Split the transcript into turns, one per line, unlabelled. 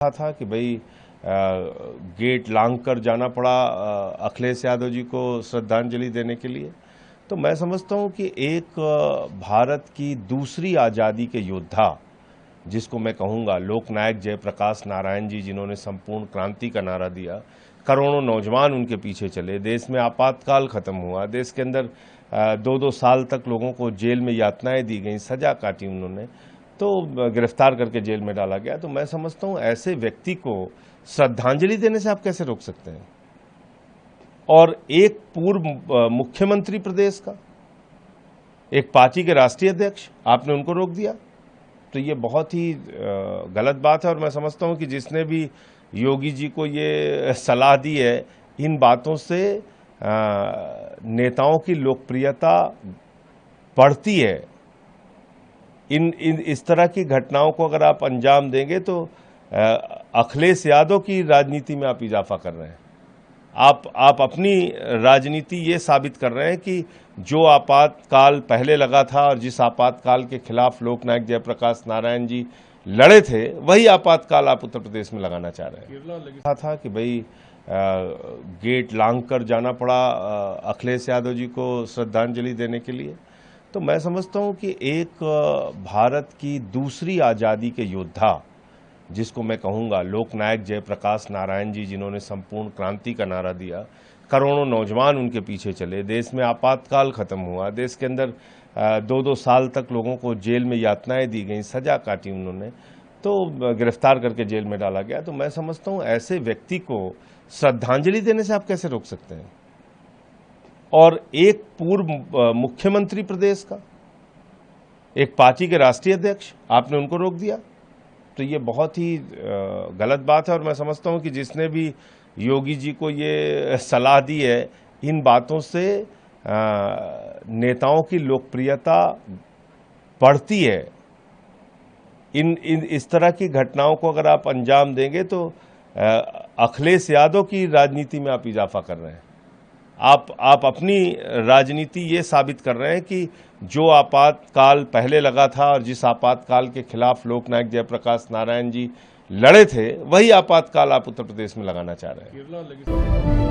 था कि भाई गेट लांघ कर जाना पड़ा अखिलेश यादव जी को श्रद्धांजलि देने के लिए। तो मैं समझता हूं कि एक भारत की दूसरी आज़ादी के योद्धा, जिसको मैं कहूँगा लोकनायक जयप्रकाश नारायण जी, जिन्होंने संपूर्ण क्रांति का नारा दिया, करोड़ों नौजवान उनके पीछे चले, देश में आपातकाल खत्म हुआ, देश के अंदर 2-2 साल तक लोगों को जेल में यातनाएं दी गई, सजा काटी उन्होंने, तो गिरफ्तार करके जेल में डाला गया। तो मैं समझता हूं ऐसे व्यक्ति को श्रद्धांजलि देने से आप कैसे रोक सकते हैं? और एक पूर्व मुख्यमंत्री प्रदेश का, एक पार्टी के राष्ट्रीय अध्यक्ष, आपने उनको रोक दिया, तो ये बहुत ही गलत बात है। और मैं समझता हूं कि जिसने भी योगी जी को ये सलाह दी है, इन बातों से नेताओं की लोकप्रियता बढ़ती है। इस तरह की घटनाओं को अगर आप अंजाम देंगे तो अखिलेश यादव की राजनीति में आप इजाफा कर रहे हैं। आप अपनी राजनीति ये साबित कर रहे हैं कि जो आपातकाल पहले लगा था और जिस आपातकाल के खिलाफ लोकनायक जयप्रकाश नारायण जी लड़े थे, वही आपातकाल आप उत्तर प्रदेश में लगाना चाह रहे हैं। था कि भाई गेट लांघ कर जाना पड़ा अखिलेश यादव जी को श्रद्धांजलि देने के लिए। तो मैं समझता हूं कि एक भारत की दूसरी आज़ादी के योद्धा, जिसको मैं कहूँगा लोकनायक जयप्रकाश नारायण जी, जिन्होंने संपूर्ण क्रांति का नारा दिया, करोड़ों नौजवान उनके पीछे चले, देश में आपातकाल खत्म हुआ, देश के अंदर 2-2 साल तक लोगों को जेल में यातनाएं दी गई, सजा काटी उन्होंने, तो गिरफ्तार करके जेल में डाला गया। तो मैं समझता हूं ऐसे व्यक्ति को श्रद्धांजलि देने से आप कैसे रोक सकते हैं? और एक पूर्व मुख्यमंत्री प्रदेश का, एक पार्टी के राष्ट्रीय अध्यक्ष, आपने उनको रोक दिया, तो ये बहुत ही गलत बात है। और मैं समझता हूं कि जिसने भी योगी जी को ये सलाह दी है, इन बातों से नेताओं की लोकप्रियता बढ़ती है। इस तरह की घटनाओं को अगर आप अंजाम देंगे तो अखिलेश यादव की राजनीति में आप इजाफा कर रहे हैं। आप अपनी राजनीति ये साबित कर रहे हैं कि जो आपातकाल पहले लगा था और जिस आपातकाल के खिलाफ लोकनायक जयप्रकाश नारायण जी लड़े थे, वही आपातकाल आप उत्तर प्रदेश में लगाना चाह रहे हैं।